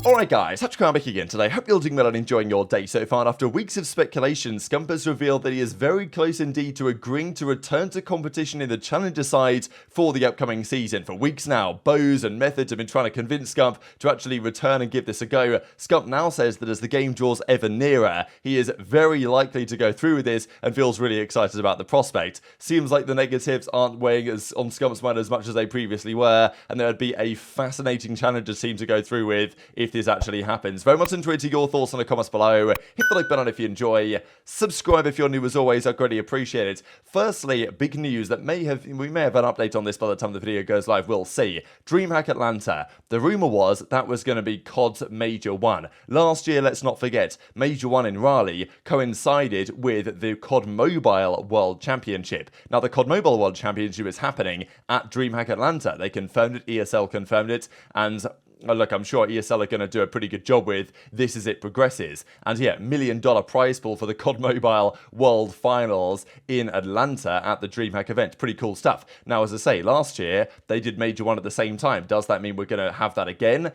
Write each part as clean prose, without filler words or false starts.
Alright guys, TacticalRab back again today. Hope you're doing well and enjoying your day so far. After weeks of speculation, Scump has revealed that he is very close indeed to agreeing to return to competition in the Challenger side for the upcoming season. For weeks now, aBeZy and MettalZ have been trying to convince Scump to actually return and give this a go. Scump now says that as the game draws ever nearer, he is very likely to go through with this and feels really excited about the prospect. Seems like the negatives aren't weighing as on Scump's mind as much as they previously were, and there would be a fascinating Challenger team to go through with if this actually happens. Very much enjoyed your thoughts in the comments below. Hit the like button if you enjoy. Subscribe if you're new as always. I'd greatly appreciate it. Firstly, big news that we may have an update on this by the time the video goes live. We'll see. DreamHack Atlanta. The rumor was that was going to be COD's Major 1. Last year, let's not forget, Major 1 in Raleigh coincided with the COD Mobile World Championship. Now, the COD Mobile World Championship is happening at DreamHack Atlanta. They confirmed it. ESL confirmed it. And look, I'm sure ESL are going to do a pretty good job with this as it progresses. And yeah, $1 million prize pool for the COD Mobile World Finals in Atlanta at the DreamHack event. Pretty cool stuff. Now, as I say, last year, they did Major 1 at the same time. Does that mean we're going to have that again?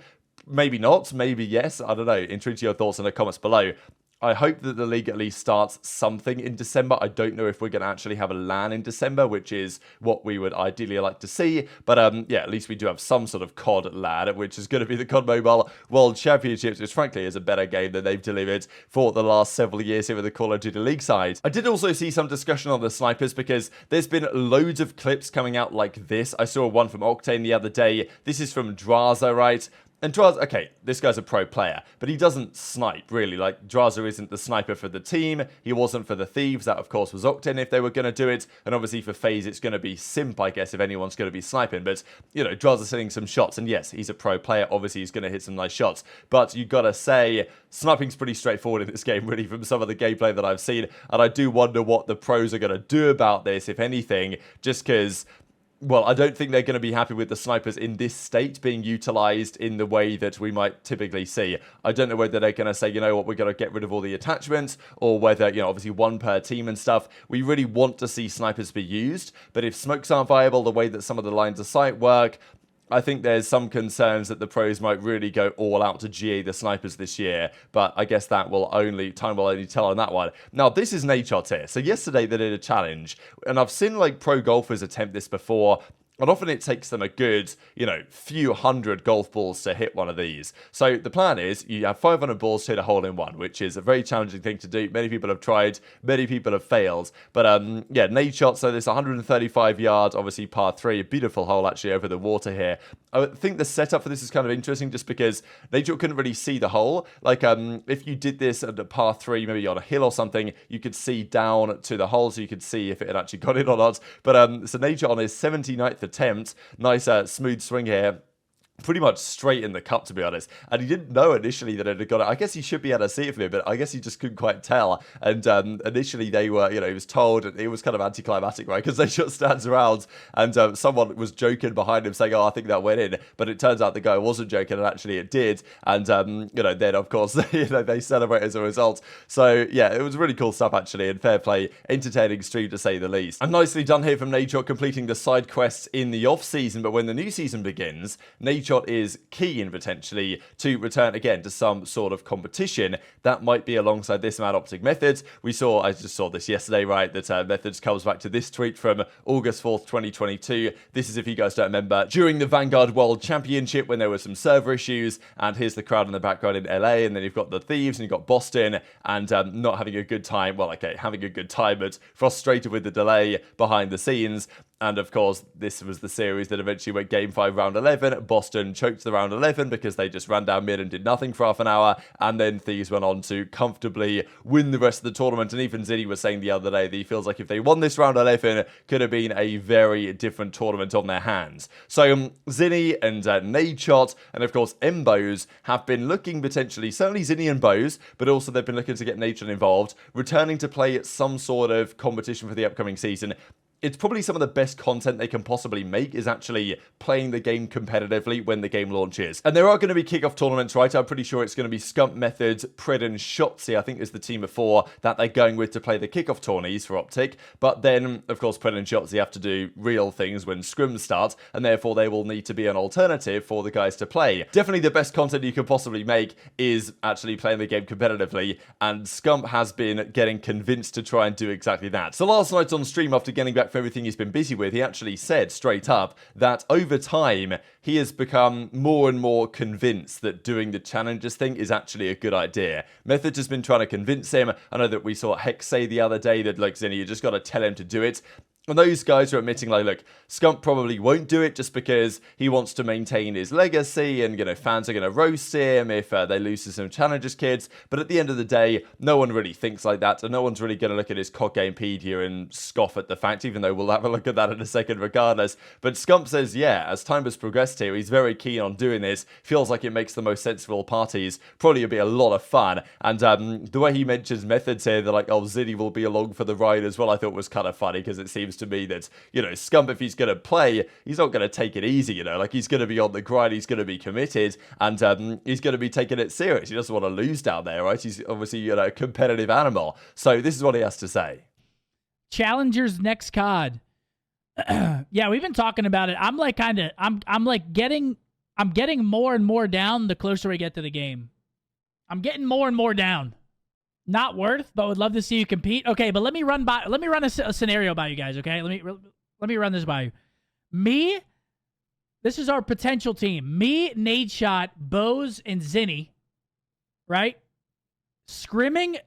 Maybe not. Maybe yes. I don't know. Intrigued your thoughts in the comments below. I hope that the league at least starts something in December. I don't know if we're going to actually have a LAN in December, which is what we would ideally like to see. But yeah, at least we do have some sort of COD LAN, which is going to be the COD Mobile World Championships, which frankly is a better game than they've delivered for the last several years here with the Call of Duty League side. I did also see some discussion on the snipers because there's been loads of clips coming out like this. I saw one from Octane the other day. This is from Drazah, right? And Drazah, okay, this guy's a pro player, but he doesn't snipe, really. Like, Drazah isn't the sniper for the team. He wasn't for the Thieves. That, of course, was Octane if they were going to do it. And obviously for FaZe, it's going to be Simp, I guess, if anyone's going to be sniping. But, you know, Drazah's hitting some shots. And yes, he's a pro player. Obviously, he's going to hit some nice shots. But you got to say, sniping's pretty straightforward in this game, really, from some of the gameplay that I've seen. And I do wonder what the pros are going to do about this, if anything, just because, well, I don't think they're going to be happy with the snipers in this state being utilized in the way that we might typically see. I don't know whether they're going to say, you know what, we're going to get rid of all the attachments, or whether, you know, obviously one per team and stuff. We really want to see snipers be used, but if smokes aren't viable the way that some of the lines of sight work, I think there's some concerns that the pros might really go all out to GA the snipers this year, but I guess that will time will only tell on that one. Now, this is Nadeshot here. So yesterday they did a challenge, and I've seen like pro golfers attempt this before. And often it takes them a good, you know, few hundred golf balls to hit one of these. So the plan is you have 500 balls to hit a hole-in-one, which is a very challenging thing to do. Many people have tried, many people have failed. But yeah, Nadeshot, so this 135 yards, obviously par 3, a beautiful hole actually over the water here. I think the setup for this is kind of interesting just because Nadeshot couldn't really see the hole. Like if you did this at a par 3, maybe on a hill or something, you could see down to the hole so you could see if it had actually got in or not. But so Nadeshot on his 79th attempt, nice smooth swing here. Pretty much straight in the cup, to be honest. And he didn't know initially that it had got it. I guess he should be able to see it from it, but I guess he just couldn't quite tell. And initially they were, you know, he was told, and it was kind of anticlimactic, right? Because they just stands around, and someone was joking behind him saying, oh, I think that went in. But it turns out the guy wasn't joking, and actually it did. And, you know, then, of course, you know, they celebrate as a result. So, yeah, it was really cool stuff, actually, and fair play. Entertaining stream, to say the least. And nicely done here from Nadeshot, completing the side quests in the off-season. But when the new season begins, Nadeshot is keen potentially to return again to some sort of competition that might be alongside this man OpTic methods. I just saw this yesterday, right, that methods comes back to this tweet from August 4th, 2022. This is, if you guys don't remember, during the Vanguard World Championship when there were some server issues, and here's the crowd in the background in LA, and then you've got the Thieves and you've got Boston, and not having a good time. Well, okay, having a good time, but frustrated with the delay behind the scenes. And of course, this was the series that eventually went Game 5, Round 11. Boston choked the Round 11 because they just ran down mid and did nothing for half an hour. And then Thieves went on to comfortably win the rest of the tournament. And even JurNii was saying the other day that he feels like if they won this Round 11, could have been a very different tournament on their hands. So JurNii and Nadeshot, and of course aBeZy, have been looking potentially, certainly JurNii and aBeZy, but also they've been looking to get Nadeshot involved, returning to play some sort of competition for the upcoming season. it's probably some of the best content they can possibly make is actually playing the game competitively when the game launches. And there are going to be kickoff tournaments, right? I'm pretty sure it's going to be Scump, MettalZ, Pred, and Shotzzy, I think is the team of 4 that they're going with to play the kickoff tourneys for OpTic. But then, of course, Pred and Shotzzy have to do real things when scrims start, and therefore they will need to be an alternative for the guys to play. Definitely the best content you can possibly make is actually playing the game competitively, and Scump has been getting convinced to try and do exactly that. So last night on stream, after getting back for everything he's been busy with, he actually said straight up that over time he has become more and more convinced that doing the challenges thing is actually a good idea. MettalZ has been trying to convince him. I know that we saw Hex say the other day that, like, Zinni, you just got to tell him to do it. And those guys are admitting, like, look, Scump probably won't do it just because he wants to maintain his legacy and, you know, fans are going to roast him if they lose to some Challengers kids. But at the end of the day, no one really thinks like that. And no one's really going to look at his COD Gamepedia and scoff at the fact, even though we'll have a look at that in a second regardless. But Scump says, yeah, as time has progressed here, he's very keen on doing this. Feels like it makes the most sense for all parties. Probably will be a lot of fun. And the way he mentions methods here, they're like, oh, Zinni will be along for the ride as well, I thought was kind of funny because it seems to me that, you know, Scump, if he's going to play, he's not going to take it easy, you know, like he's going to be on the grind, he's going to be committed, and he's going to be taking it serious. He doesn't want to lose down there, right? He's obviously, you know, a competitive animal. So this is what he has to say. Challengers next COD. Yeah, we've been talking about it. I'm like getting more and more down the closer we get to the game. I'm getting more and more down. Not worth, but would love to see you compete. Okay, but let me run a scenario by you guys, okay? Let me run this by you. This is our potential team. Me, Nadeshot, aBeZy, and Zinni, right? Scrimming,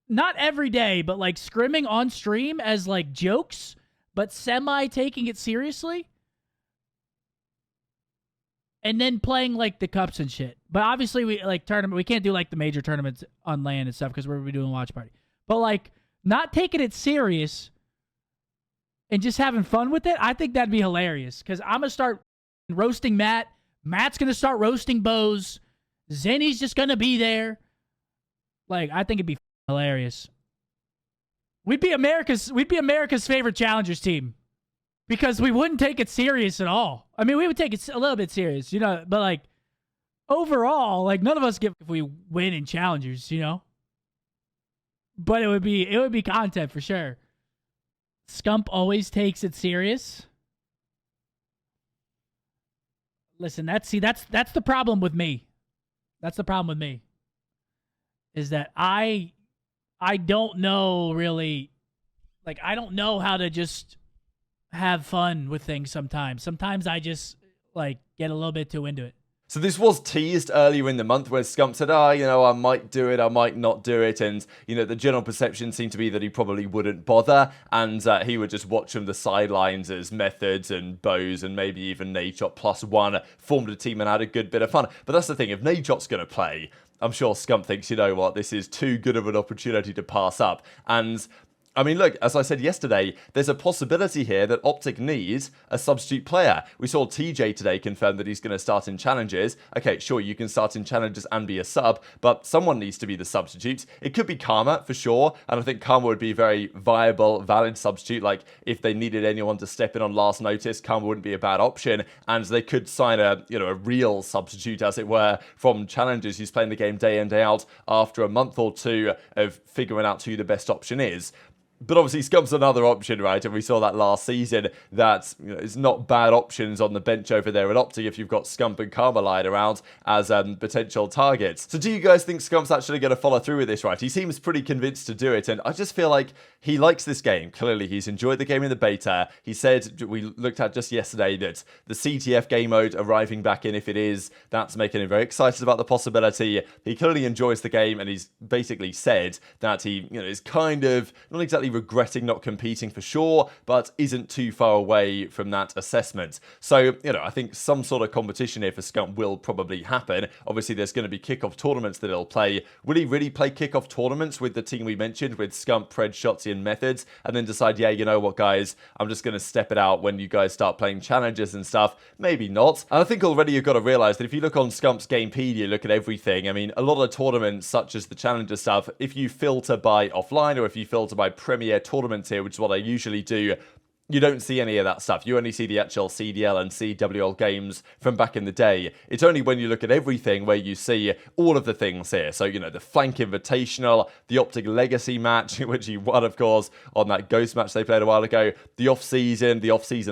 not every day, but like scrimming on stream as like jokes, but semi taking it seriously. And then playing like the cups and shit. But obviously we can't do like the major tournaments on LAN and stuff because we're doing watch party. But like not taking it serious and just having fun with it, I think that'd be hilarious. Because I'm gonna start roasting Matt. Matt's gonna start roasting aBeZy. Zinni's just gonna be there. Like, I think it'd be hilarious. We'd be America's favorite challengers team. Because we wouldn't take it serious at all. I mean, we would take it a little bit serious, you know, but like overall, like none of us give if we win in challengers, you know. But it would be content for sure. Scump always takes it serious. Listen, that's the problem with me. That's the problem with me. Is that I don't know really, like I don't know how to just have fun with things sometimes. Sometimes I just like get a little bit too into it. So this was teased earlier in the month where Scump said, you know, I might do it, I might not do it. And, you know, the general perception seemed to be that he probably wouldn't bother. And he would just watch from the sidelines as methods and aBeZy and maybe even Nadeshot +1 formed a team and had a good bit of fun. But that's the thing, if Nadeshot's going to play, I'm sure Scump thinks, you know what, this is too good of an opportunity to pass up. And I mean, look, as I said yesterday, there's a possibility here that OpTic needs a substitute player. We saw TJ today confirm that he's going to start in challenges. Okay, sure, you can start in challenges and be a sub, but someone needs to be the substitute. It could be Karma, for sure, and I think Karma would be a very viable, valid substitute. Like, if they needed anyone to step in on last notice, Karma wouldn't be a bad option, and they could sign a real substitute, as it were, from challenges who's playing the game day in, day out after a month or two of figuring out who the best option is. But obviously, Scump's another option, right? And we saw that last season that it's not bad options on the bench over there at OpTic if you've got Scump and Karma lying around as potential targets. So do you guys think Scump's actually going to follow through with this, right? He seems pretty convinced to do it, and I just feel like he likes this game. Clearly, he's enjoyed the game in the beta. He said, we looked at just yesterday, that the CTF game mode arriving back in, if it is, that's making him very excited about the possibility. He clearly enjoys the game, and he's basically said that he is kind of, not exactly regretting not competing for sure, but isn't too far away from that assessment. So, I think some sort of competition here for Scump will probably happen. Obviously, there's going to be kickoff tournaments that he'll play. Will he really play kickoff tournaments with the team we mentioned, with Scump, Pred, Shotzzy, and methods, and then decide, yeah, you know what, guys, I'm just going to step it out when you guys start playing challenges and stuff? Maybe not. And I think already you've got to realize that if you look on Scump's Gamepedia, look at everything, I mean, a lot of tournaments, such as the challenger stuff, if you filter by offline or if you filter by Premier Premier tournaments here, which is what I usually do, you don't see any of that stuff. You only see the actual CDL and CWL games from back in the day. It's only when you look at everything where you see all of the things here. So, you know, the Flank Invitational, the OpTic Legacy match, which he won, of course, on that Ghost match they played a while ago. The off-season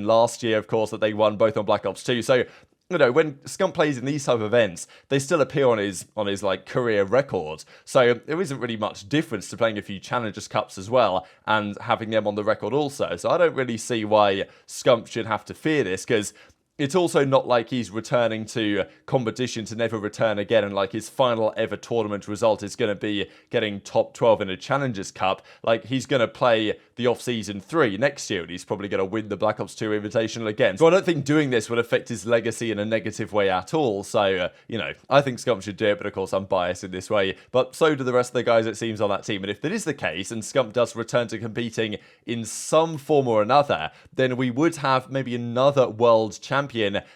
last year, of course, that they won both on Black Ops 2. So, you know, when Scump plays in these type of events, they still appear on his like career record. So there isn't really much difference to playing a few Challengers Cups as well and having them on the record also. So I don't really see why Scump should have to fear this, because it's also not like he's returning to competition to never return again, and like his final ever tournament result is going to be getting top 12 in a Challengers Cup. Like, he's going to play the off-season 3 next year, and he's probably going to win the Black Ops 2 Invitational again. So I don't think doing this would affect his legacy in a negative way at all. So, you know, I think Scump should do it, but of course I'm biased in this way. But so do the rest of the guys, it seems, on that team. And if that is the case, and Scump does return to competing in some form or another, then we would have maybe another world champion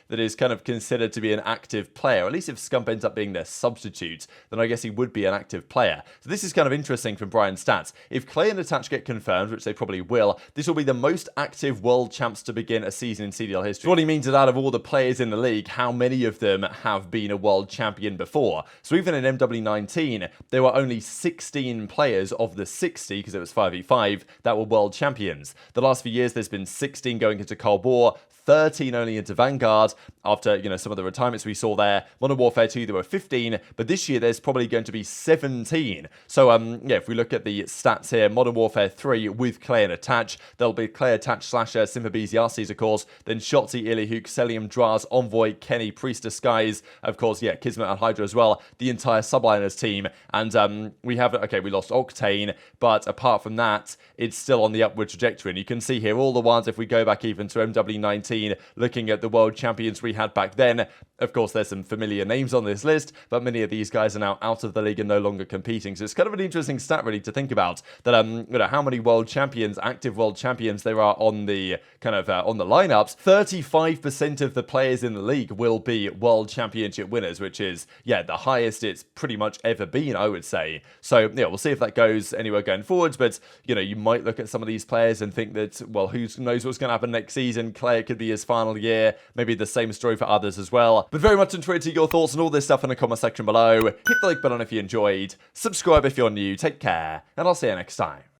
that is kind of considered to be an active player. At least if Scump ends up being their substitute, then I guess he would be an active player. So this is kind of interesting from Brian's stats. If Clay and Attach get confirmed, which they probably will, this will be the most active world champs to begin a season in CDL history. So what he means is, out of all the players in the league, how many of them have been a world champion before? So even in MW19, there were only 16 players of the 60, because it was 5v5, that were world champions. The last few years, there's been 16 going into Cold War, 13 only into Vanguard after, you know, some of the retirements we saw there. Modern Warfare 2, there were 15, but this year there's probably going to be 17. So, yeah, if we look at the stats here, Modern Warfare 3 with Clay and Attach, there'll be Clay, Attach, / Simp, aBeZy, RCs, of course, then Shotzzy, Illyhook, Cellium, Drazah, Envoy, Kenny, Priestahh, Skyz, of course, yeah, Kismet and HyDra as well, the entire Subliners team, and we have, okay, we lost Octane, but apart from that, it's still on the upward trajectory, and you can see here all the ones, if we go back even to MW19, looking at the world champions we had back then. Of course, there's some familiar names on this list, but many of these guys are now out of the league and no longer competing. So it's kind of an interesting stat, really, to think about, that you know, how many world champions, active world champions, there are on the kind of on the lineups. 35% of the players in the league will be world championship winners, which is, yeah, the highest it's pretty much ever been, I would say. So yeah, we'll see if that goes anywhere going forwards. But you know, you might look at some of these players and think that, well, who knows what's going to happen next season? Clay, it could be his final year. Maybe the same story for others as well. But very much enjoyed to hear your thoughts on all this stuff in the comment section below. Hit the like button if you enjoyed. Subscribe if you're new. Take care, and I'll see you next time.